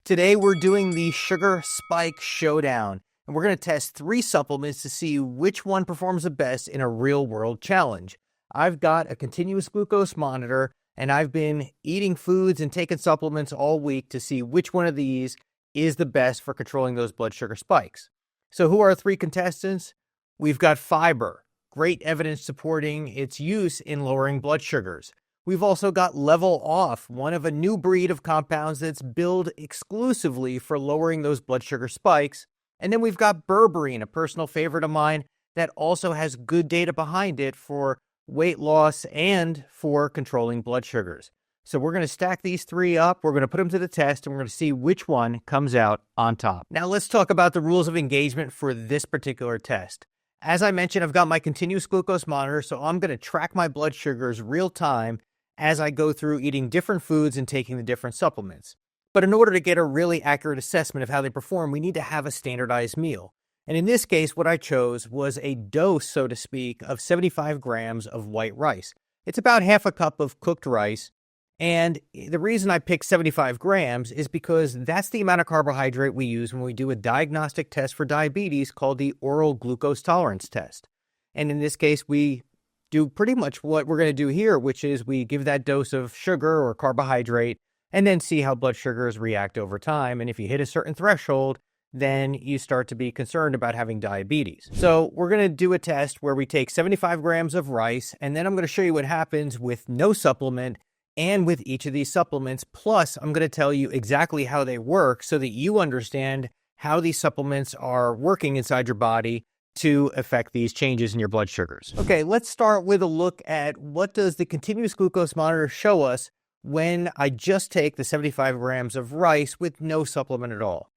Today we're doing the Sugar Spike Showdown, and we're going to test 3 supplements to see which one performs the best in a real-world challenge. I've got a continuous glucose monitor, and I've been eating foods and taking supplements all week to see which one of these is the best for controlling those blood sugar spikes. So who are our 3 contestants? We've got fiber, great evidence supporting its use in lowering blood sugars. We've also got Level Off, one of a new breed of compounds that's billed exclusively for lowering those blood sugar spikes. And then we've got Berberine, a personal favorite of mine, that also has good data behind it for weight loss and for controlling blood sugars. So we're going to stack these 3 up, we're going to put them to the test, and we're going to see which one comes out on top. Now let's talk about the rules of engagement for this particular test. As I mentioned, I've got my continuous glucose monitor, so I'm going to track my blood sugars real time as I go through eating different foods and taking the different supplements. But in order to get a really accurate assessment of how they perform, we need to have a standardized meal. And in this case, what I chose was a dose, so to speak, of 75 grams of white rice. It's about half a cup of cooked rice. And the reason I picked 75 grams is because that's the amount of carbohydrate we use when we do a diagnostic test for diabetes called the oral glucose tolerance test. And in this case, we do pretty much what we're going to do here, which is we give that dose of sugar or carbohydrate and then see how blood sugars react over time. And if you hit a certain threshold, then you start to be concerned about having diabetes. So we're going to do a test where we take 75 grams of rice, and then I'm going to show you what happens with no supplement and with each of these supplements. Plus, I'm going to tell you exactly how they work so that you understand how these supplements are working inside your body to affect these changes in your blood sugars. Okay, let's start with a look at what does the continuous glucose monitor show us when I just take the 75 grams of rice with no supplement at all.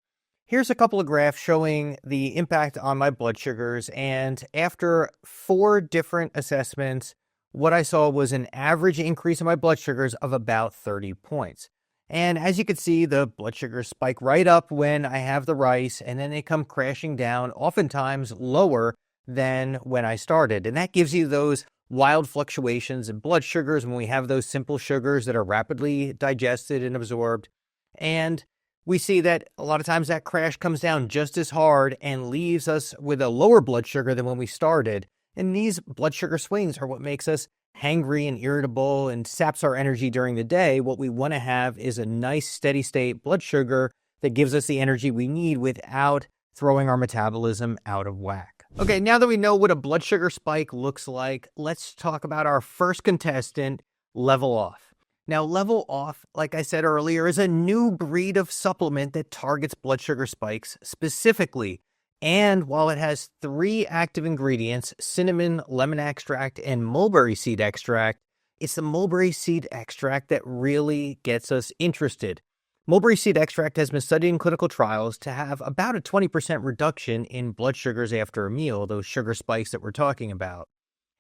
Here's a couple of graphs showing the impact on my blood sugars, and after 4 different assessments, what I saw was an average increase in my blood sugars of about 30 points. And as you can see, the blood sugars spike right up when I have the rice, and then they come crashing down, oftentimes lower than when I started. And that gives you those wild fluctuations in blood sugars when we have those simple sugars that are rapidly digested and absorbed. And we see that a lot of times that crash comes down just as hard and leaves us with a lower blood sugar than when we started. And these blood sugar swings are what makes us hangry and irritable and saps our energy during the day. What we want to have is a nice steady state blood sugar that gives us the energy we need without throwing our metabolism out of whack. Okay, now that we know what a blood sugar spike looks like, let's talk about our first contestant, Level Off. Now, Level Off, like I said earlier, is a new breed of supplement that targets blood sugar spikes specifically. And while it has 3 active ingredients, cinnamon, lemon extract, and mulberry seed extract, it's the mulberry seed extract that really gets us interested. Mulberry seed extract has been studied in clinical trials to have about a 20% reduction in blood sugars after a meal, those sugar spikes that we're talking about.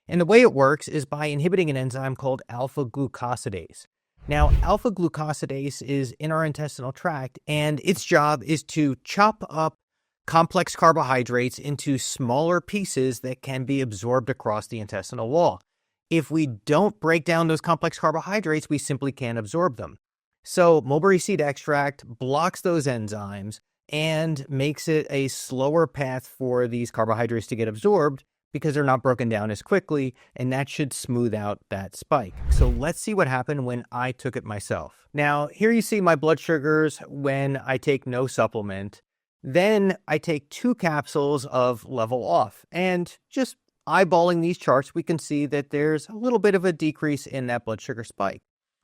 And the way it works is by inhibiting an enzyme called alpha-glucosidase. Now, alpha-glucosidase is in our intestinal tract, and its job is to chop up complex carbohydrates into smaller pieces that can be absorbed across the intestinal wall. If we don't break down those complex carbohydrates, we simply can't absorb them. So mulberry seed extract blocks those enzymes and makes it a slower path for these carbohydrates to get absorbed because they're not broken down as quickly, and that should smooth out that spike. So let's see what happened when I took it myself. Now, here you see my blood sugars when I take no supplement. Then I take 2 capsules of Level Off, and just eyeballing these charts, we can see that there's a little bit of a decrease in that blood sugar spike.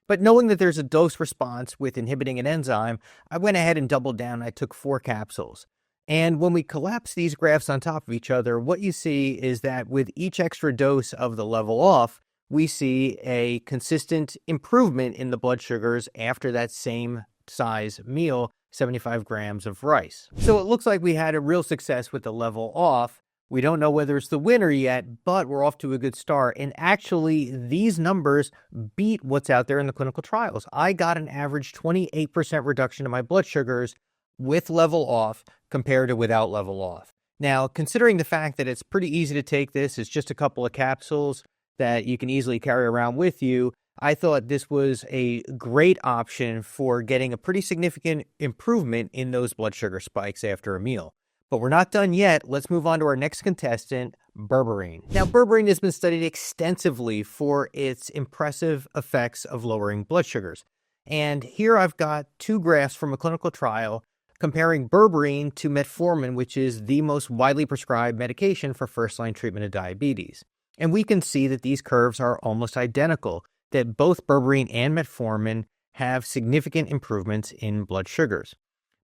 But knowing that there's a dose response with inhibiting an enzyme, I went ahead and doubled down. I took 4 capsules. And when we collapse these graphs on top of each other, what you see is that with each extra dose of the Level Off, we see a consistent improvement in the blood sugars after that same size meal, 75 grams of rice. So it looks like we had a real success with the Level Off. We don't know whether it's the winner yet, but we're off to a good start. And actually, these numbers beat what's out there in the clinical trials. I got an average 28% reduction in my blood sugars with Level Off compared to without Level Off. Now, considering the fact that it's pretty easy to take this, it's just a couple of capsules that you can easily carry around with you, I thought this was a great option for getting a pretty significant improvement in those blood sugar spikes after a meal. But we're not done yet. Let's move on to our next contestant, Berberine. Now, Berberine has been studied extensively for its impressive effects of lowering blood sugars. And here I've got two graphs from a clinical trial comparing Berberine to metformin, which is the most widely prescribed medication for first-line treatment of diabetes. And we can see that these curves are almost identical, that both Berberine and metformin have significant improvements in blood sugars.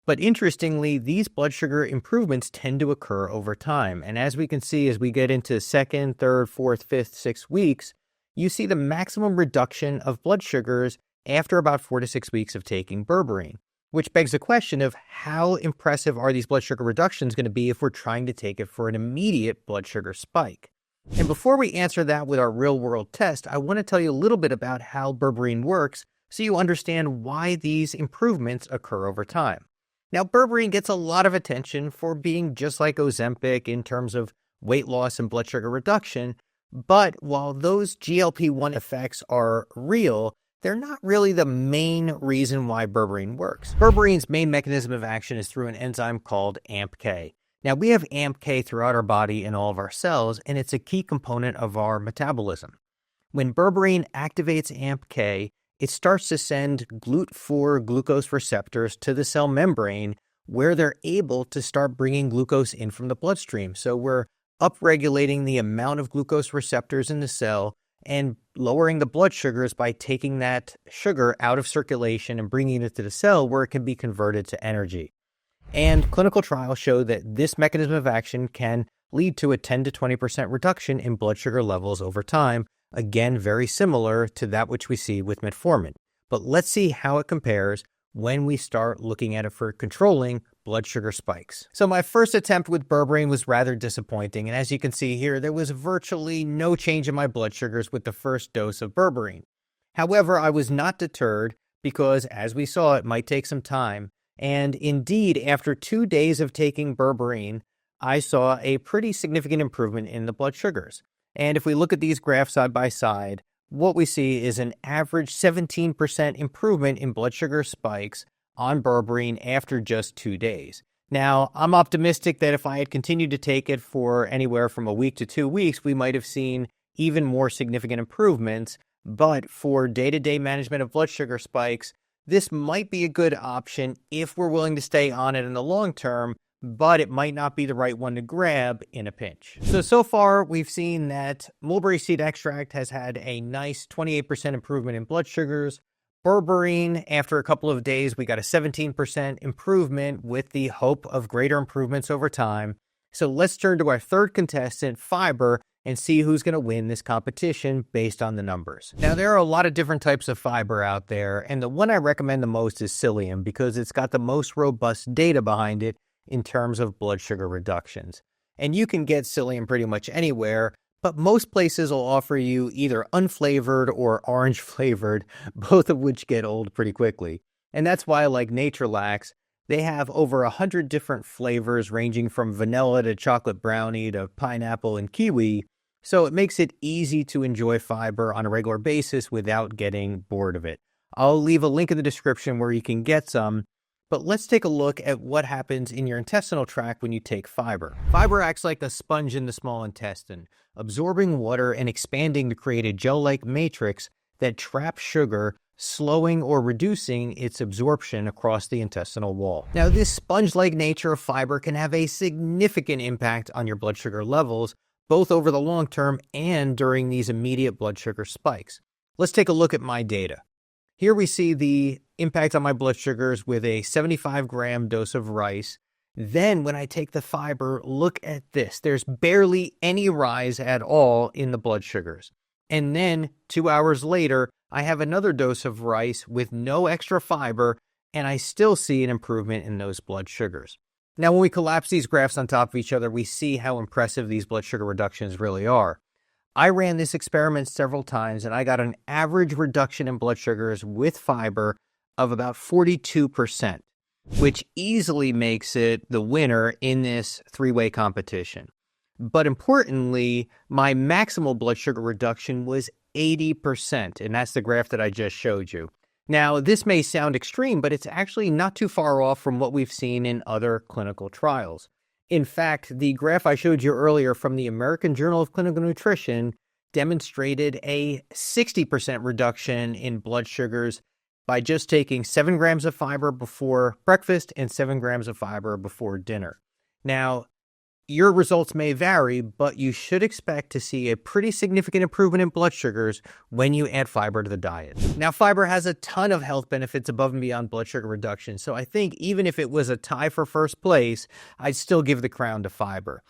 But interestingly, these blood sugar improvements tend to occur over time. And as we can see, as we get into second, third, fourth, fifth, 6 weeks, you see the maximum reduction of blood sugars after about 4 to 6 weeks of taking Berberine, which begs the question of how impressive are these blood sugar reductions going to be if we're trying to take it for an immediate blood sugar spike. And before we answer that with our real-world test, I want to tell you a little bit about how Berberine works so you understand why these improvements occur over time. Now, Berberine gets a lot of attention for being just like Ozempic in terms of weight loss and blood sugar reduction, but while those GLP-1 effects are real, they're not really the main reason why Berberine works. Berberine's main mechanism of action is through an enzyme called AMPK. Now, we have AMPK throughout our body and all of our cells, and it's a key component of our metabolism. When Berberine activates AMPK, it starts to send GLUT4 glucose receptors to the cell membrane where they're able to start bringing glucose in from the bloodstream. So we're upregulating the amount of glucose receptors in the cell and lowering the blood sugars by taking that sugar out of circulation and bringing it to the cell where it can be converted to energy. And clinical trials show that this mechanism of action can lead to a 10 to 20% reduction in blood sugar levels over time, again, very similar to that which we see with metformin. But let's see how it compares when we start looking at it for controlling blood sugar spikes. So my first attempt with Berberine was rather disappointing, and as you can see here, there was virtually no change in my blood sugars with the first dose of Berberine. However, I was not deterred because, as we saw, it might take some time. And indeed, after 2 days of taking Berberine, I saw a pretty significant improvement in the blood sugars. And if we look at these graphs side by side, what we see is an average 17% improvement in blood sugar spikes on Berberine after just 2 days. Now, I'm optimistic that if I had continued to take it for anywhere from a week to 2 weeks, we might have seen even more significant improvements. But for day-to-day management of blood sugar spikes, this might be a good option if we're willing to stay on it in the long term, but it might not be the right one to grab in a pinch. So far, we've seen that mulberry seed extract has had a nice 28% improvement in blood sugars. Berberine, after a couple of days, we got a 17% improvement with the hope of greater improvements over time. So let's turn to our third contestant, fiber, and see who's going to win this competition based on the numbers. Now, there are a lot of different types of fiber out there, and the one I recommend the most is psyllium because it's got the most robust data behind it in terms of blood sugar reductions. And you can get psyllium pretty much anywhere, but most places will offer you either unflavored or orange flavored, both of which get old pretty quickly. And that's why, like NaturLax, they have over 100 different flavors ranging from vanilla to chocolate brownie to pineapple and kiwi. So it makes it easy to enjoy fiber on a regular basis without getting bored of it. I'll leave a link in the description where you can get some, but let's take a look at what happens in your intestinal tract when you take fiber. Fiber acts like a sponge in the small intestine, absorbing water and expanding to create a gel-like matrix that traps sugar, slowing or reducing its absorption across the intestinal wall. Now, this sponge-like nature of fiber can have a significant impact on your blood sugar levels, both over the long term and during these immediate blood sugar spikes. Let's take a look at my data. Here we see the impact on my blood sugars with a 75-gram dose of rice. Then when I take the fiber, look at this. There's barely any rise at all in the blood sugars. And then 2 hours later, I have another dose of rice with no extra fiber, and I still see an improvement in those blood sugars. Now, when we collapse these graphs on top of each other, we see how impressive these blood sugar reductions really are. I ran this experiment several times, and I got an average reduction in blood sugars with fiber of about 42%, which easily makes it the winner in this three-way competition. But importantly, my maximal blood sugar reduction was 80%, and that's the graph that I just showed you. Now, this may sound extreme, but it's actually not too far off from what we've seen in other clinical trials. In fact, the graph I showed you earlier from the American Journal of Clinical Nutrition demonstrated a 60% reduction in blood sugars by just taking 7 grams of fiber before breakfast and 7 grams of fiber before dinner. Now, your results may vary, but you should expect to see a pretty significant improvement in blood sugars when you add fiber to the diet. Now, fiber has a ton of health benefits above and beyond blood sugar reduction, so I think even if it was a tie for first place, I'd still give the crown to fiber.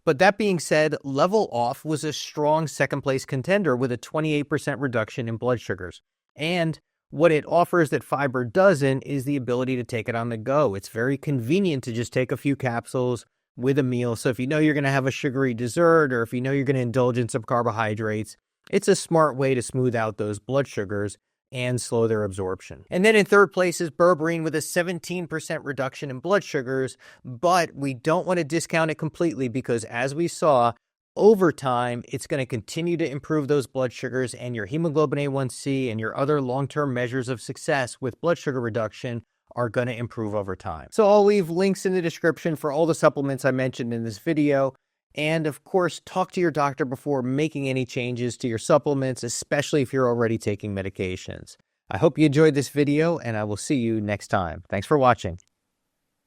But that being said, Level Off was a strong second place contender with a 28% reduction in blood sugars. And what it offers that fiber doesn't is the ability to take it on the go. It's very convenient to just take a few capsules with a meal. So if you know you're going to have a sugary dessert, or if you know you're going to indulge in some carbohydrates, it's a smart way to smooth out those blood sugars and slow their absorption. And then in third place is Berberine with a 17% reduction in blood sugars, but we don't want to discount it completely because as we saw, over time, it's going to continue to improve those blood sugars, and your hemoglobin A1C and your other long-term measures of success with blood sugar reduction are going to improve over time. So I'll leave links in the description for all the supplements I mentioned in this video. And of course, talk to your doctor before making any changes to your supplements, especially if you're already taking medications. I hope you enjoyed this video, and I will see you next time. Thanks for watching.